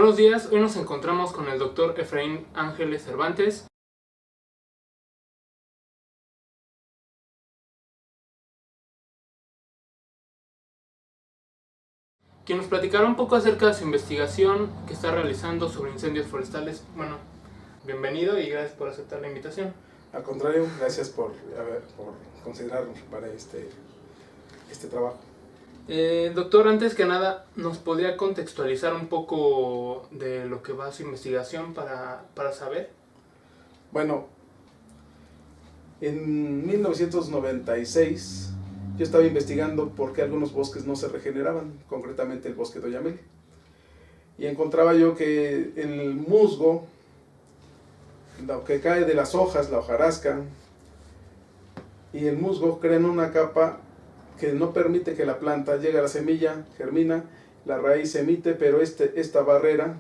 Buenos días, hoy nos encontramos con el doctor Efraín Ángeles Cervantes, quien nos platicará un poco acerca de su investigación que está realizando sobre incendios forestales. Bueno, bienvenido y gracias por aceptar la invitación. Al contrario, gracias por considerarnos para este trabajo. Doctor, antes que nada, ¿nos podría contextualizar un poco de lo que va su investigación para saber? Bueno, en 1996 yo estaba investigando por qué algunos bosques no se regeneraban, concretamente el bosque de Oyamel. Y encontraba yo que el musgo, lo que cae de las hojas, la hojarasca, y el musgo crean una capa que no permite que la planta llegue a la semilla, germina, la raíz se emite, pero esta barrera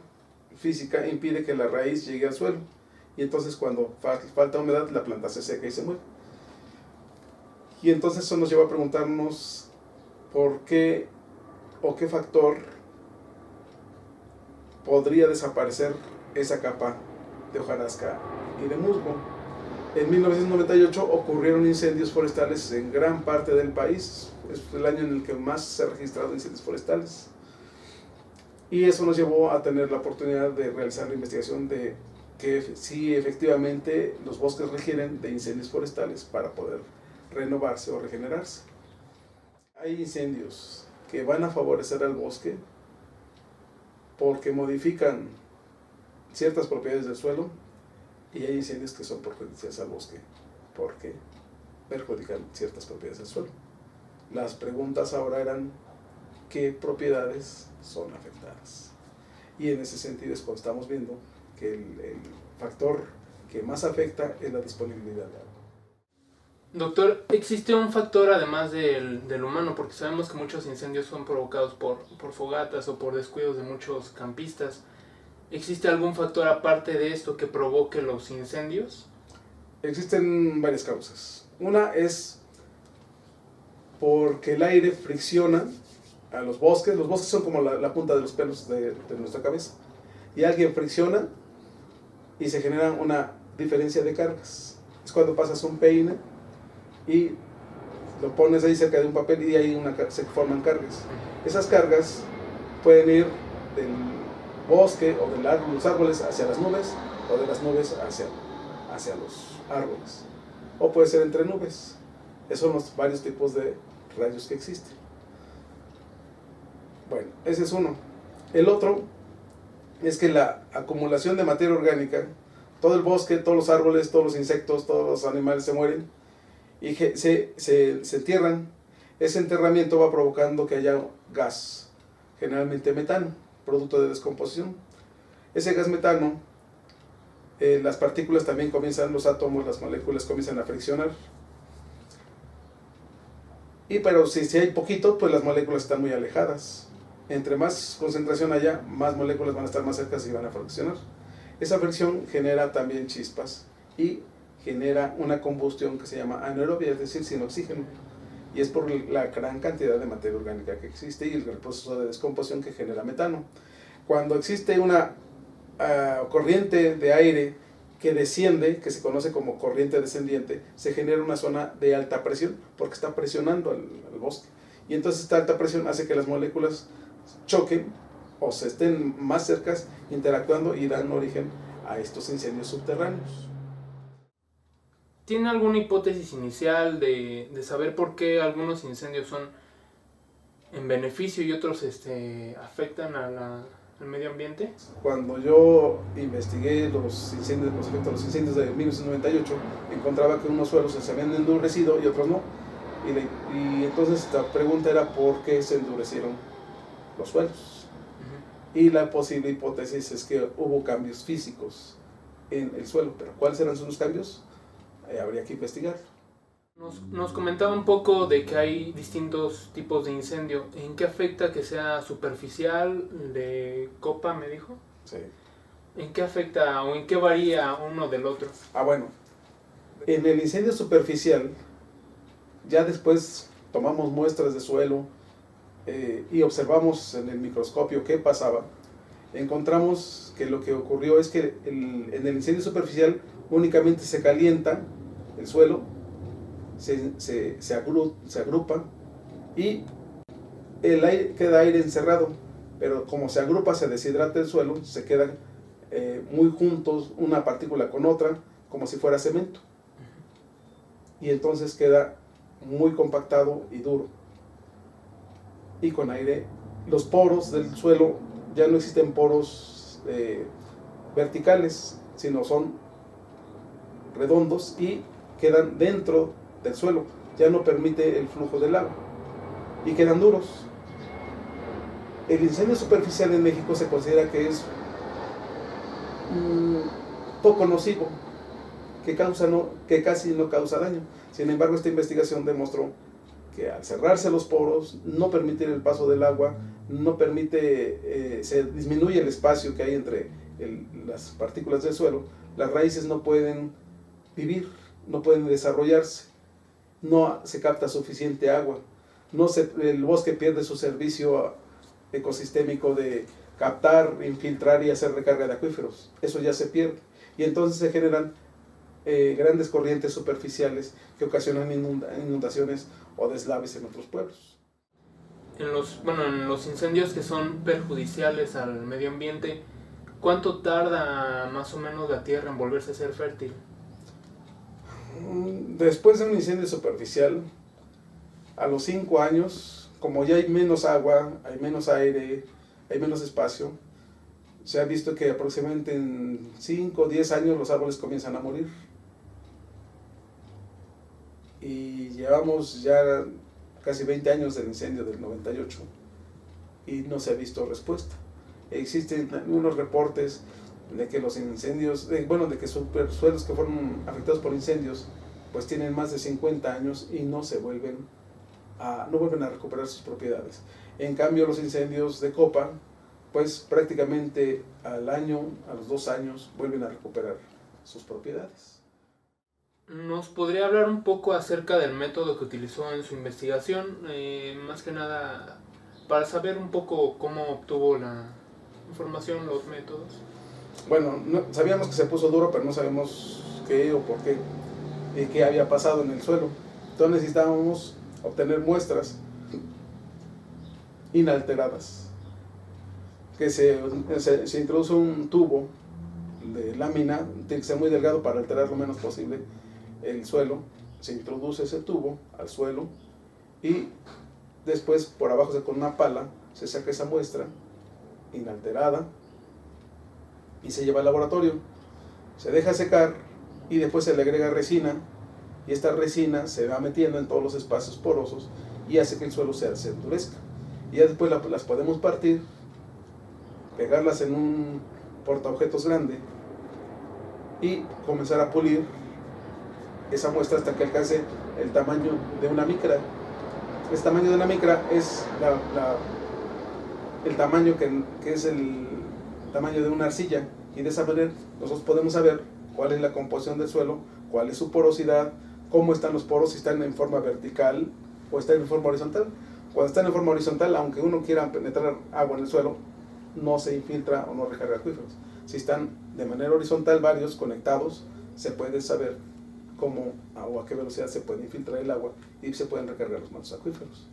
física impide que la raíz llegue al suelo. Y entonces cuando falta humedad, la planta se seca y se muere. Y entonces eso nos lleva a preguntarnos por qué o qué factor podría desaparecer esa capa de hojarasca y de musgo. En 1998 ocurrieron incendios forestales en gran parte del país. Es el año en el que más se han registrado incendios forestales. Y eso nos llevó a tener la oportunidad de realizar la investigación de que si efectivamente los bosques requieren de incendios forestales para poder renovarse o regenerarse. Hay incendios que van a favorecer al bosque porque modifican ciertas propiedades del suelo, y hay incendios que son perjudiciales al bosque porque perjudican ciertas propiedades del suelo. Las preguntas ahora eran qué propiedades son afectadas, y en ese sentido es cuando estamos viendo que el factor que más afecta es la disponibilidad de agua. Doctor, ¿existe un factor además del humano? Porque sabemos que muchos incendios son provocados por fogatas o por descuidos de muchos campistas. ¿Existe algún factor aparte de esto que provoque los incendios? Existen varias causas. Una es porque el aire fricciona a los bosques. Los bosques son como la punta de los pelos de nuestra cabeza. Y alguien fricciona y se genera una diferencia de cargas. Es cuando pasas un peine y lo pones ahí cerca de un papel y ahí se forman cargas. Esas cargas pueden ir del bosque o de los árboles hacia las nubes, o de las nubes hacia los árboles, o puede ser entre nubes. Esos son los varios tipos de rayos que existen. Bueno, ese es uno. El otro es que la acumulación de materia orgánica, todo el bosque, todos los árboles, todos los insectos, todos los animales se mueren y se entierran. Ese enterramiento va provocando que haya gas, generalmente metano, producto de descomposición. Ese gas metano, las partículas también comienzan, los átomos, las moléculas comienzan a friccionar. Pero si hay poquito, pues las moléculas están muy alejadas. Entre más concentración haya, más moléculas van a estar más cerca y van a friccionar. Esa fricción genera también chispas y genera una combustión que se llama anaerobia, es decir, sin oxígeno. Y es por la gran cantidad de materia orgánica que existe y el proceso de descomposición que genera metano. Cuando existe una corriente de aire que desciende, que se conoce como corriente descendiente, se genera una zona de alta presión porque está presionando al bosque. Y entonces esta alta presión hace que las moléculas choquen o se estén más cercas, interactuando y dan origen a estos incendios subterráneos. ¿Tiene alguna hipótesis inicial de saber por qué algunos incendios son en beneficio y otros afectan al medio ambiente? Cuando yo investigué los efectos de los incendios de 1998, encontraba que unos suelos se habían endurecido y otros no. Y entonces la pregunta era por qué se endurecieron los suelos. Y la posible hipótesis es que hubo cambios físicos en el suelo, pero ¿cuáles eran esos cambios? Habría que investigar. Nos comentaba un poco de que hay distintos tipos de incendio. ¿En qué afecta que sea superficial, de copa, me dijo? Sí. ¿En qué afecta o en qué varía uno del otro? Bueno, en el incendio superficial, ya después tomamos muestras de suelo y observamos en el microscopio qué pasaba. encontramos que lo que ocurrió es que en el incendio superficial únicamente se calienta el suelo, se agrupa y queda aire encerrado, pero como se agrupa, se deshidrata el suelo, se quedan muy juntos una partícula con otra, como si fuera cemento, y entonces queda muy compactado y duro, y con aire. Los poros del suelo, ya no existen poros verticales, sino son redondos y quedan dentro del suelo, ya no permite el flujo del agua y quedan duros. El incendio superficial en México se considera que es poco nocivo, que casi no causa daño. Sin embargo, esta investigación demostró que al cerrarse los poros, no permitir el paso del agua, no permite, se disminuye el espacio que hay entre las partículas del suelo, las raíces no pueden vivir, no pueden desarrollarse, no se capta suficiente agua, el bosque pierde su servicio ecosistémico de captar, infiltrar y hacer recarga de acuíferos. Eso ya se pierde y entonces se generan grandes corrientes superficiales que ocasionan inundaciones o deslaves en otros pueblos. En los incendios que son perjudiciales al medio ambiente, ¿cuánto tarda más o menos la tierra en volverse a ser fértil? Después de un incendio superficial, a los 5 años, como ya hay menos agua, hay menos aire, hay menos espacio, se ha visto que aproximadamente en 5 o 10 años los árboles comienzan a morir. Y llevamos ya casi 20 años del incendio del 98 y no se ha visto respuesta. Existen unos reportes de que los incendios, de que suelos que fueron afectados por incendios, pues tienen más de 50 años y no vuelven a recuperar sus propiedades. En cambio, los incendios de copa, pues prácticamente al año, a los 2 años, vuelven a recuperar sus propiedades. ¿Nos podría hablar un poco acerca del método que utilizó en su investigación? Más que nada, para saber un poco cómo obtuvo la información, los métodos. Bueno, sabíamos que se puso duro, pero no sabemos qué o por qué, y qué había pasado en el suelo. Entonces necesitábamos obtener muestras inalteradas. Que se introduce un tubo de lámina, tiene que ser muy delgado para alterar lo menos posible el suelo. Se introduce ese tubo al suelo y después por abajo con una pala se saca esa muestra inalterada y se lleva al laboratorio, se deja secar y después se le agrega resina y esta resina se va metiendo en todos los espacios porosos y hace que el suelo se endurezca. Y ya después las podemos partir, pegarlas en un portaobjetos grande y comenzar a pulir esa muestra hasta que alcance el tamaño de una micra. Este tamaño de una micra es el tamaño que es el tamaño de una arcilla, y de esa manera nosotros podemos saber cuál es la composición del suelo, cuál es su porosidad, cómo están los poros, si están en forma vertical o están en forma horizontal. Cuando están en forma horizontal, aunque uno quiera penetrar agua en el suelo, no se infiltra o no recarga acuíferos. Si están de manera horizontal varios conectados, se puede saber cómo o a qué velocidad se puede infiltrar el agua y se pueden recargar los mantos acuíferos.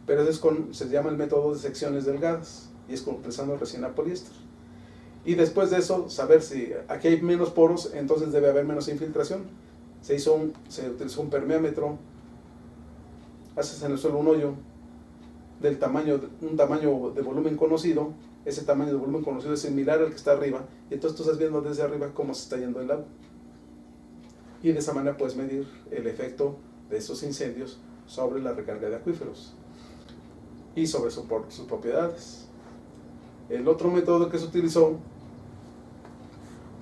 Pero eso se llama el método de secciones delgadas y es utilizando resina poliéster. Y después de eso, saber si aquí hay menos poros, entonces debe haber menos infiltración. Se utilizó un permeámetro, haces en el suelo un hoyo un tamaño de volumen conocido. Ese tamaño de volumen conocido es similar al que está arriba, y entonces tú estás viendo desde arriba cómo se está yendo el agua. Y de esa manera puedes medir el efecto de esos incendios sobre la recarga de acuíferos y sobre sus propiedades. El otro método que se utilizó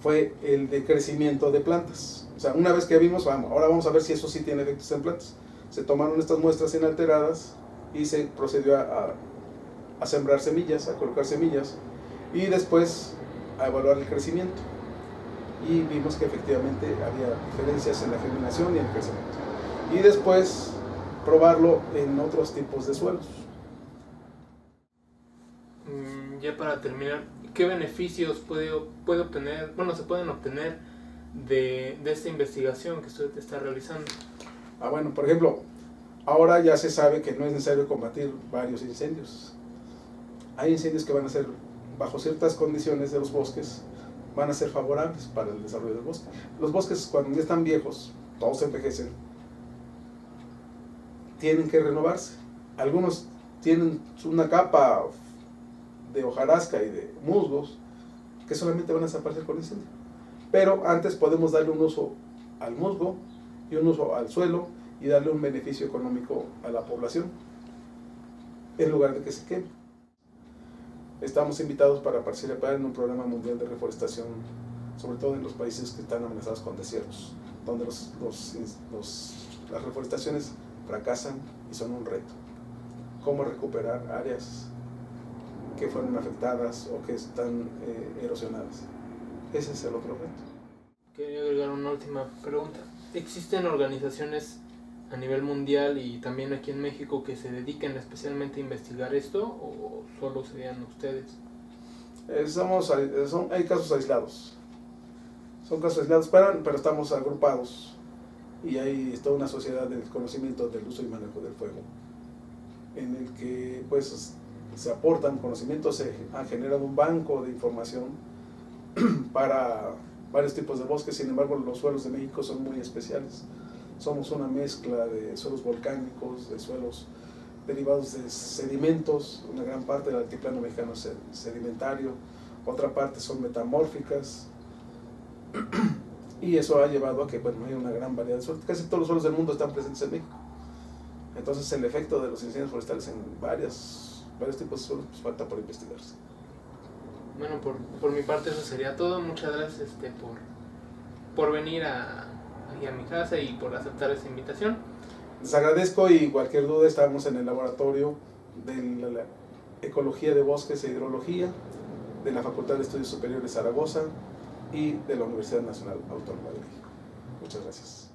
fue el de crecimiento de plantas. O sea, una vez que vimos, ahora vamos a ver si eso sí tiene efectos en plantas. Se tomaron estas muestras inalteradas y se procedió a sembrar semillas, a colocar semillas, y después a evaluar el crecimiento. Y vimos que efectivamente había diferencias en la germinación y en el crecimiento. Y después probarlo en otros tipos de suelos. Ya para terminar, ¿qué beneficios puede obtener, se pueden obtener de esta investigación que usted está realizando? Bueno, por ejemplo, ahora ya se sabe que no es necesario combatir varios incendios. Hay incendios que van a ser, bajo ciertas condiciones de los bosques, van a ser favorables para el desarrollo del bosque. Los bosques, cuando ya están viejos, todos envejecen, tienen que renovarse. Algunos tienen una capa de hojarasca y de musgos que solamente van a desaparecer con el incendio. Pero antes podemos darle un uso al musgo y un uso al suelo y darle un beneficio económico a la población en lugar de que se queme. Estamos invitados para participar en un programa mundial de reforestación, sobre todo en los países que están amenazados con desiertos, donde las reforestaciones fracasan y son un reto. Cómo recuperar áreas que fueron afectadas o que están erosionadas. Ese es el otro reto. Quería agregar una última pregunta. ¿Existen organizaciones a nivel mundial y también aquí en México que se dediquen especialmente a investigar esto, o solo serían ustedes? Hay casos aislados. Son casos aislados, pero estamos agrupados y hay toda una sociedad del conocimiento del uso y manejo del fuego, en el que pues se aportan conocimientos, se ha generado un banco de información para varios tipos de bosques. Sin embargo, los suelos de México son muy especiales. Somos una mezcla de suelos volcánicos, de suelos derivados de sedimentos. Una gran parte del altiplano mexicano es sedimentario, otra parte son metamórficas, y eso ha llevado a que hay una gran variedad de suelos. Casi todos los suelos del mundo están presentes en México. Entonces el efecto de los incendios forestales en varios tipos de suelos falta por investigarse. Bueno, por mi parte eso sería todo. Muchas gracias por venir aquí a mi casa y por aceptar esta invitación. Les agradezco, y cualquier duda estamos en el laboratorio de la Ecología de Bosques e Hidrología de la Facultad de Estudios Superiores Zaragoza y de la Universidad Nacional Autónoma de México. Muchas gracias.